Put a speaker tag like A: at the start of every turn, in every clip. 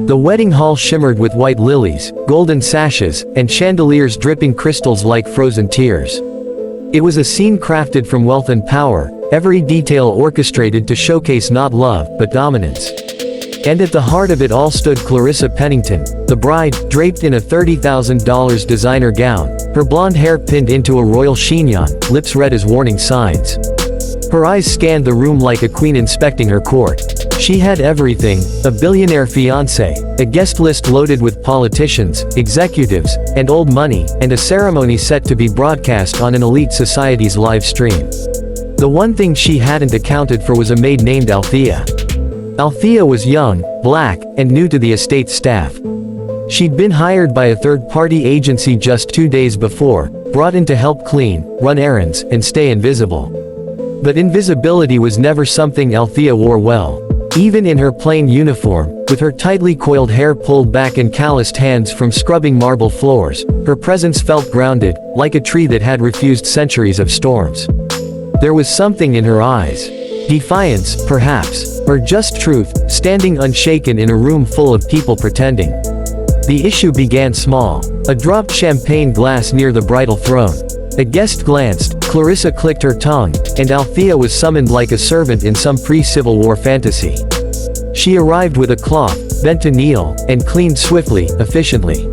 A: The wedding hall shimmered with white lilies, golden sashes, and chandeliers dripping crystals like frozen tears. It was a scene crafted from wealth and power, every detail orchestrated to showcase not love, but dominance. And at the heart of it all stood Clarissa Pennington, the bride, draped in a $30,000 designer gown, her blonde hair pinned into a royal chignon, lips red as warning signs. Her eyes scanned the room like a queen inspecting her court. She had everything: a billionaire fiancé, a guest list loaded with politicians, executives, and old money, and a ceremony set to be broadcast on an elite society's live stream. The one thing she hadn't accounted for was a maid named Althea. Althea was young, black, and new to the estate staff. She'd been hired by a third-party agency just 2 days before, brought in to help clean, run errands, and stay invisible. But invisibility was never something Althea wore well. Even in her plain uniform, with her tightly coiled hair pulled back and calloused hands from scrubbing marble floors, her presence felt grounded, like a tree that had refused centuries of storms. There was something in her eyes. Defiance, perhaps, or just truth, standing unshaken in a room full of people pretending. The issue began small. A dropped champagne glass near the bridal throne. A guest glanced, Clarissa clicked her tongue, and Althea was summoned like a servant in some pre-Civil War fantasy. She arrived with a cloth, bent to kneel, and cleaned swiftly, efficiently.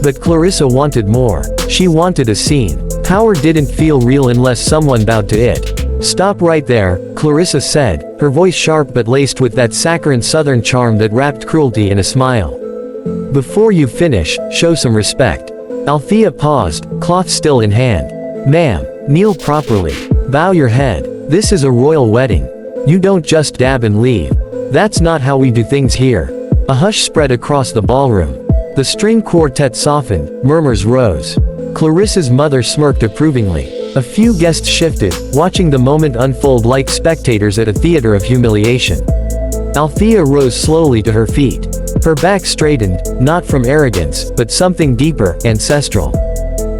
A: But Clarissa wanted more. She wanted a scene. Power didn't feel real unless someone bowed to it. "Stop right there," Clarissa said, her voice sharp but laced with that saccharine southern charm that wrapped cruelty in a smile. "Before you finish, show some respect." Althea paused, cloth still in hand. "Ma'am, kneel properly. Bow your head. This is a royal wedding. You don't just dab and leave. That's not how we do things here." A hush spread across the ballroom. The string quartet softened, murmurs rose. Clarissa's mother smirked approvingly. A few guests shifted, watching the moment unfold like spectators at a theater of humiliation. Althea rose slowly to her feet. Her back straightened, not from arrogance, but something deeper, ancestral.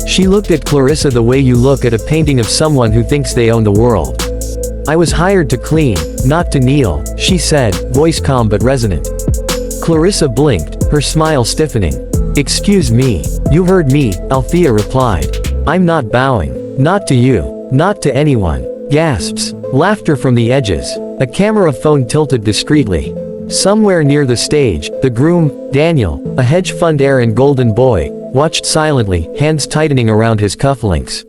A: She looked at Clarissa the way you look at a painting of someone who thinks they own the world. "I was hired to clean, not to kneel," she said, voice calm but resonant. Clarissa blinked, her smile stiffening. "Excuse me, you heard me," Althea replied. "I'm not bowing. Not to you. Not to anyone." Gasps. Laughter from the edges. A camera phone tilted discreetly. Somewhere near the stage, the groom, Daniel, a hedge fund heir and golden boy, watched silently, hands tightening around his cufflinks.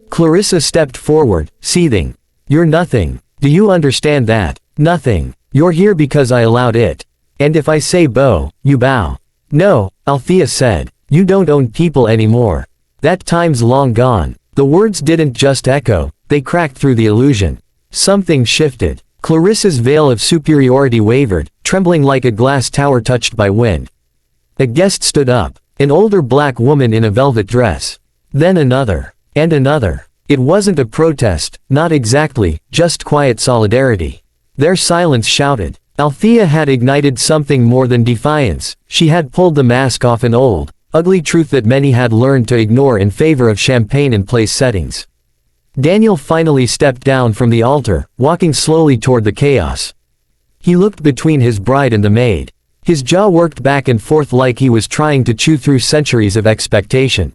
A: Clarissa stepped forward, seething. "You're nothing. Do you understand that? Nothing. You're here because I allowed it. And if I say bow, you bow." "No," Althea said. "You don't own people anymore. That time's long gone." The words didn't just echo, they cracked through the illusion. Something shifted. Clarissa's veil of superiority wavered, trembling like a glass tower touched by wind. A guest stood up, an older black woman in a velvet dress. Then another. And another. It wasn't a protest, not exactly, just quiet solidarity. Their silence shouted. Althea had ignited something more than defiance. She had pulled the mask off an old, ugly truth that many had learned to ignore in favor of champagne in place settings. Daniel finally stepped down from the altar, walking slowly toward the chaos. He looked between his bride and the maid. His jaw worked back and forth like he was trying to chew through centuries of expectation.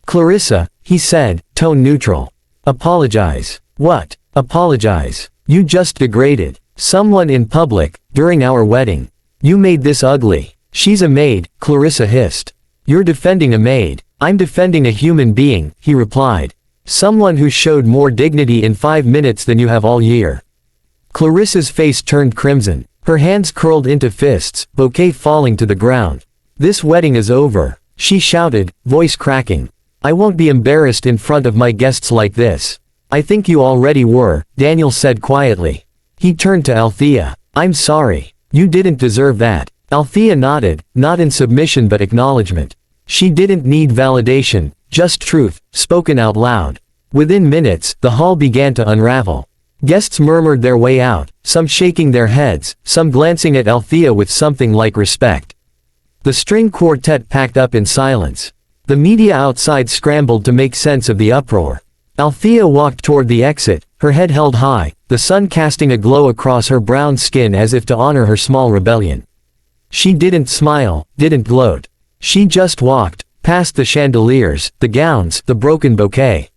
A: "Clarissa," he said, tone neutral. "Apologize." "What? Apologize? You just degraded someone in public, during our wedding. You made this ugly." "She's a maid," Clarissa hissed. "You're defending a maid." "I'm defending a human being," he replied. "Someone who showed more dignity in 5 minutes than you have all year." Clarissa's face turned crimson. Her hands curled into fists, bouquet falling to the ground. "This wedding is over," she shouted, voice cracking. "I won't be embarrassed in front of my guests like this." "I think you already were," Daniel said quietly. He turned to Althea. "I'm sorry. You didn't deserve that." Althea nodded, not in submission but acknowledgement. She didn't need validation, just truth, spoken out loud. Within minutes, the hall began to unravel. Guests murmured their way out, some shaking their heads, some glancing at Althea with something like respect. The string quartet packed up in silence. The media outside scrambled to make sense of the uproar. Althea walked toward the exit, her head held high, the sun casting a glow across her brown skin as if to honor her small rebellion. She didn't smile, didn't gloat. She just walked, past the chandeliers, the gowns, the broken bouquet.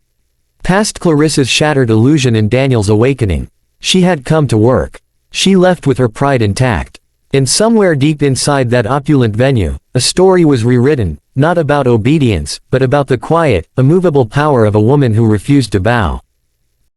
A: Past Clarissa's shattered illusion and Daniel's awakening. She had come to work. She left with her pride intact. And somewhere deep inside that opulent venue, a story was rewritten, not about obedience, but about the quiet, immovable power of a woman who refused to bow.